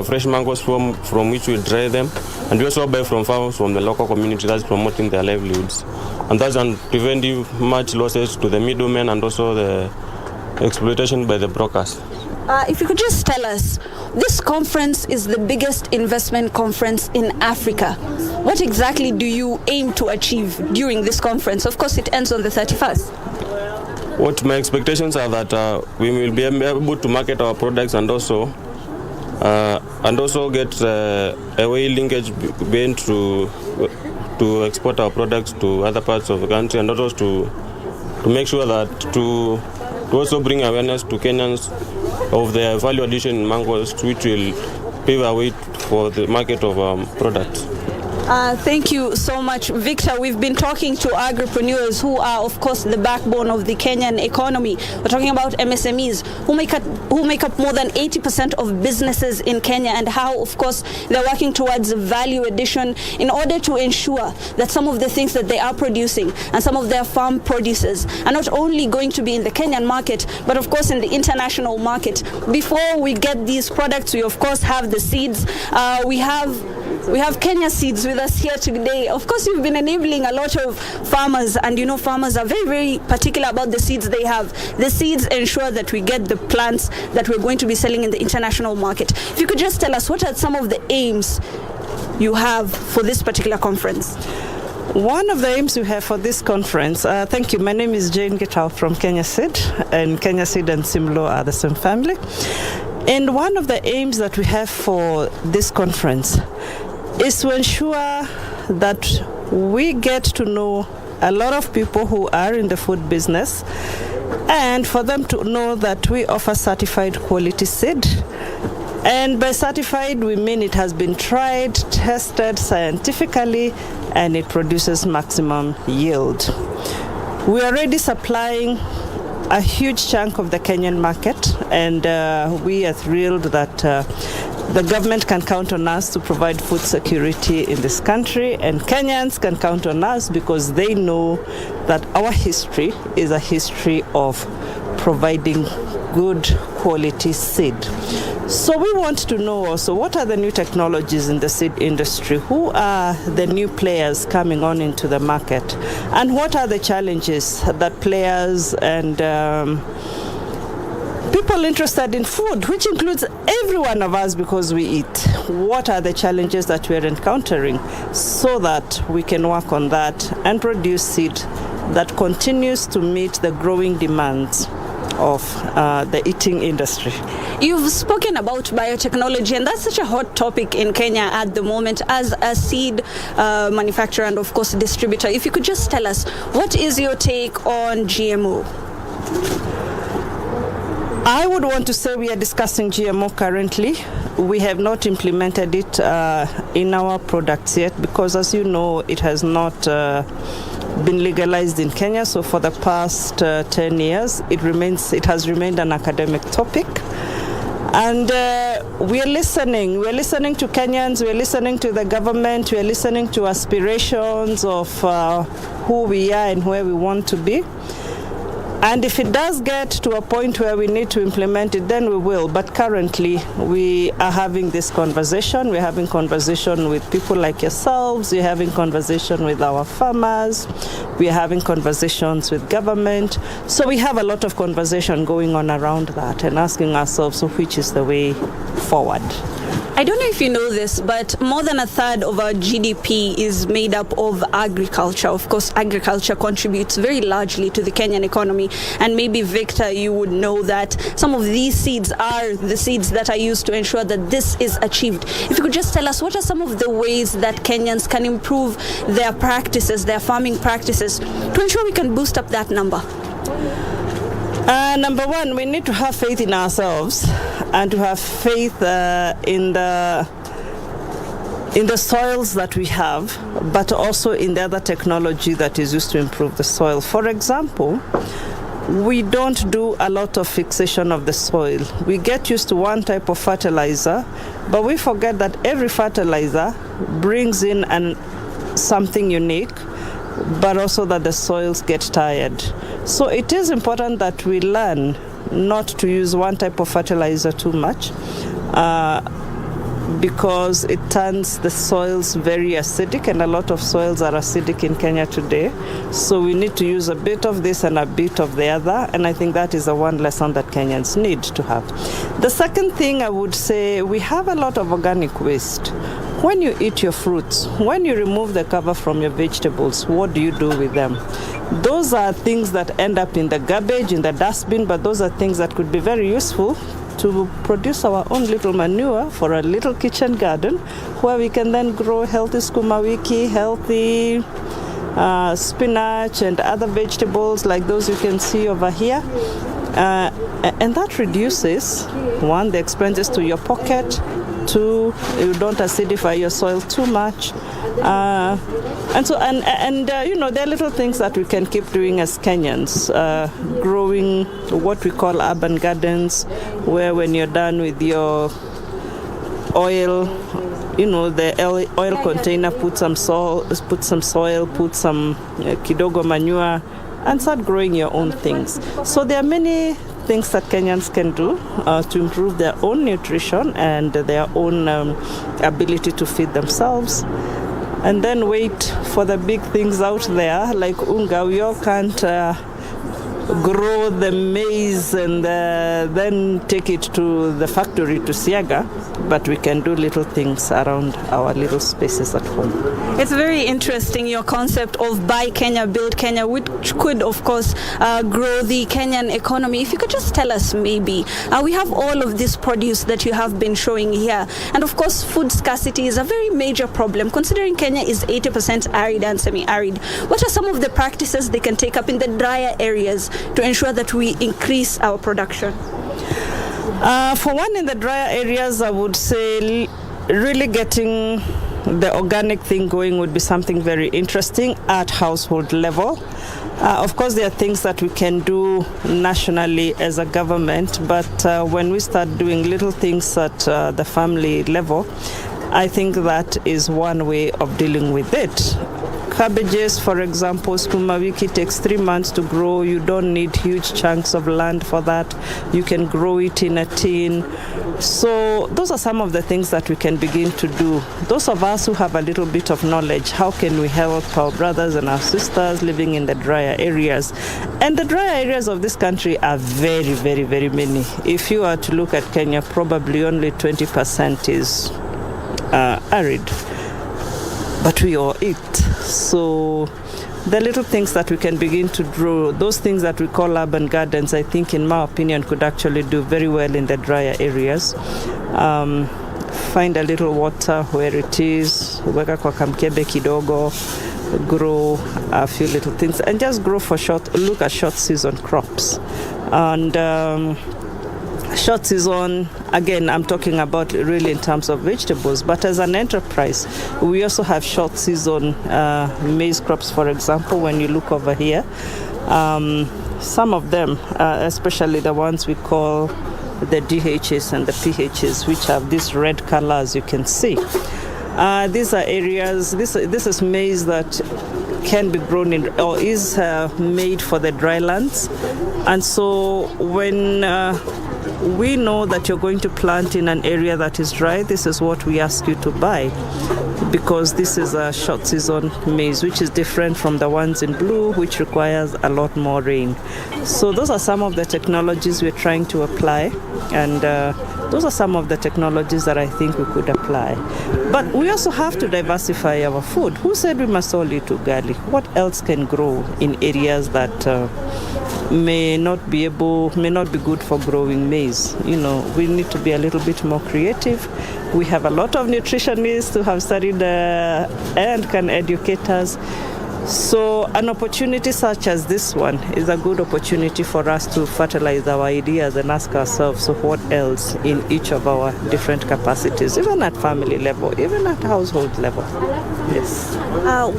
fresh mangoes from which we dry them, and we also buy from farmers from the local community that's promoting their livelihoods, and that's preventing much losses to the middlemen and also the exploitation by the brokers. If you could just tell us, this conference is the biggest investment conference in Africa. What exactly do you aim to achieve during this conference? Of course, it ends on the 31st. What my expectations are that we will be able to market our products and also get a way linkage being to export our products to other parts of the country, and also to make sure that to also bring awareness to Kenyans of the value addition in mangoes, which will pave a way for the market of products. Thank you so much, Victor. We've been talking to agripreneurs who are, of course, the backbone of the Kenyan economy. We're talking about MSMEs who make up more than 80% of businesses in Kenya, and how, of course, they're working towards value addition in order to ensure that some of the things that they are producing and some of their farm produces are not only going to be in the Kenyan market, but of course in the international market. Before we get these products, we of course have the seeds. We have Kenya Seeds with us here today. Of course, you've been enabling a lot of farmers, and farmers are very, very particular about the seeds they have. The seeds ensure that we get the plants that we're going to be selling in the international market. If you could just tell us, what are some of the aims you have for this particular conference? One of the aims we have for this conference, thank you, my name is Jane Gitau from Kenya Seed, and Kenya Seed and Simlo are the same family. And one of the aims that we have for this conference is to ensure that we get to know a lot of people who are in the food business, and for them to know that we offer certified quality seed. And by certified, we mean it has been tried, tested scientifically, and it produces maximum yield. We are already supplying a huge chunk of the Kenyan market, and we are thrilled that the government can count on us to provide food security in this country, and Kenyans can count on us because they know that our history is a history of providing good quality seed. So we want to know also, what are the new technologies in the seed industry? Who are the new players coming on into the market? And what are the challenges that players and people interested in food, which includes every one of us because we eat, what are the challenges that we're encountering, so that we can work on that and produce seed that continues to meet the growing demands of the eating industry. You've spoken about biotechnology, and that's such a hot topic in Kenya at the moment as a seed manufacturer and of course distributor. If you could just tell us, what is your take on GMO? I would want to say we are discussing GMO currently. We have not implemented it in our products yet because, as you know, it has not been legalized in Kenya. So for the past 10 years, it has remained an academic topic. And we are listening. We're listening to Kenyans. We're listening to the government. We're listening to aspirations of who we are and where we want to be. And if it does get to a point where we need to implement it, then we will. But currently, we are having this conversation. We're having conversation with people like yourselves. We're having conversation with our farmers. We're having conversations with government. So we have a lot of conversation going on around that and asking ourselves, so which is the way forward? I don't know if you know this, but more than a third of our GDP is made up of agriculture. Of course, agriculture contributes very largely to the Kenyan economy. And maybe, Victor, you would know that some of these seeds are the seeds that are used to ensure that this is achieved. If you could just tell us, what are some of the ways that Kenyans can improve their practices, their farming practices, to ensure we can boost up that number? Number one, we need to have faith in ourselves and to have faith in the soils that we have, but also in the other technology that is used to improve the soil. For example, we don't do a lot of fixation of the soil. We get used to one type of fertilizer, but we forget that every fertilizer brings in something unique, but also that the soils get tired. So it is important that we learn not to use one type of fertilizer too much. because it turns the soils very acidic, and a lot of soils are acidic in Kenya today. So we need to use a bit of this and a bit of the other, and I think that is the one lesson that Kenyans need to have. The second thing I would say, we have a lot of organic waste. When you eat your fruits, when you remove the cover from your vegetables, what do you do with them? Those are things that end up in the garbage, in the dustbin, but those are things that could be very useful to produce our own little manure for a little kitchen garden, where we can then grow healthy sukuma wiki, healthy spinach and other vegetables like those you can see over here. And that reduces, one, the expenses to your pocket, two, you don't acidify your soil too much. There are little things that we can keep doing as Kenyans, growing what we call urban gardens, where when you're done with your oil, the oil container, put some soil, put some kidogo manure, and start growing your own things. So there are many things that Kenyans can do to improve their own nutrition and their own ability to feed themselves. And then wait for the big things out there, like unga. We all can't grow the maize and then take it to the factory to Siaga, but we can do little things around our little spaces at home. It's very interesting, your concept of buy Kenya, build Kenya, which could, of course, grow the Kenyan economy. If you could just tell us, maybe, we have all of this produce that you have been showing here. And of course, food scarcity is a very major problem, considering Kenya is 80% arid and semi-arid. What are some of the practices they can take up in the drier areas to ensure that we increase our production? For one, in the drier areas, I would say really getting the organic thing going would be something very interesting at household level. Of course, there are things that we can do nationally as a government, but when we start doing little things at the family level, I think that is one way of dealing with it. Cabbages, for example, sukuma wiki takes 3 months to grow. You don't need huge chunks of land for that. You can grow it in a tin. So those are some of the things that we can begin to do. Those of us who have a little bit of knowledge, how can we help our brothers and our sisters living in the drier areas? And the drier areas of this country are very, very, very many. If you are to look at Kenya, probably only 20% is arid. But we all eat. So the little things that we can begin to grow, those things that we call urban gardens, I think, in my opinion, could actually do very well in the drier areas. Find a little water where it is, weka kwa kamkebe kidogo, grow a few little things, and just grow for look at short season crops. And short season, again, I'm talking about really in terms of vegetables, but as an enterprise, we also have short season maize crops, for example. When you look over here, some of them, especially the ones we call the DHs and the PHs, which have this red color, as you can see. These are areas, this is maize that can be grown in, or is made for the dry lands. And so when we know that you're going to plant in an area that is dry, this is what we ask you to buy, because this is a short season maize, which is different from the ones in blue, which requires a lot more rain. So those are some of the technologies we're trying to apply, and those are some of the technologies that I think we could apply. But we also have to diversify our food. Who said we must all eat ugali? What else can grow in areas that may not be good for growing maize? We need to be a little bit more creative. We have a lot of nutritionists who have studied and can educate us. So an opportunity such as this one is a good opportunity for us to fertilize our ideas and ask ourselves, so what else in each of our different capacities, even at family level, even at household level. Yes.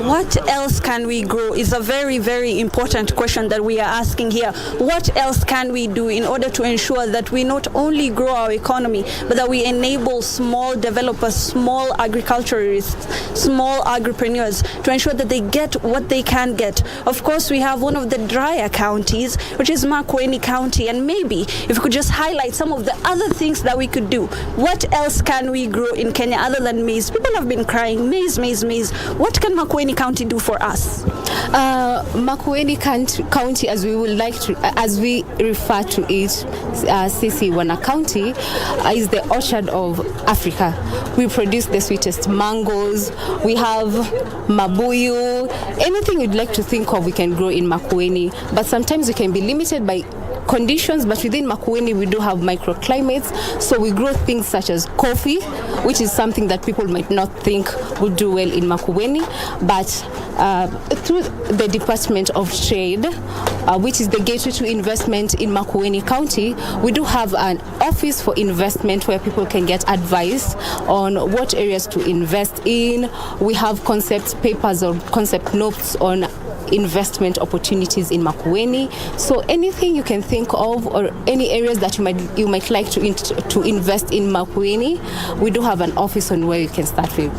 What else can we grow is a very, very important question that we are asking here. What else can we do in order to ensure that we not only grow our economy, but that we enable small developers, small agriculturists, small agripreneurs to ensure that they get what they can get. Of course, we have one of the drier counties, which is Makueni County, and maybe if we could just highlight some of the other things that we could do. What else can we grow in Kenya other than maize? People have been crying, maize, maize, maize. What can Makueni County do for us? Makueni County, as we would like to, as we refer to it, Sisi Wana County, is the orchard of Africa. We produce the sweetest mangoes. We have mabuyu. Anything you'd like to think of, we can grow in Makueni. But sometimes we can be limited by conditions, but within Makueni we do have microclimates, so we grow things such as coffee, which is something that people might not think would do well in Makueni, but through the Department of Trade, which is the gateway to investment in Makueni County, we do have an office for investment where people can get advice on what areas to invest in. We have concept papers or concept notes on investment opportunities in Makueni. So anything you can think of, or any areas that you might like to invest in Makueni, we do have an office on where you can start with.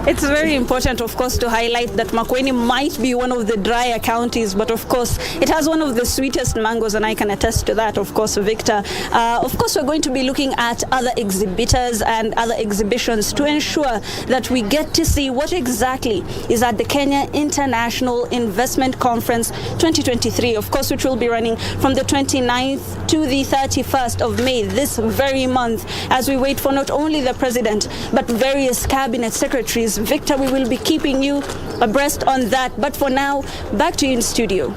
It's very important, of course, to highlight that Makueni might be one of the drier counties, but of course, it has one of the sweetest mangoes, and I can attest to that, of course, Victor. Of course, we're going to be looking at other exhibitors and other exhibitions to ensure that we get to see what exactly is at the Kenya International Investment Conference 2023, of course, which will be running from the 29th to the 31st of May, this very month, as we wait for not only the president, but various cabinet secretaries. Victor, we will be keeping you abreast on that. But for now, back to you in studio.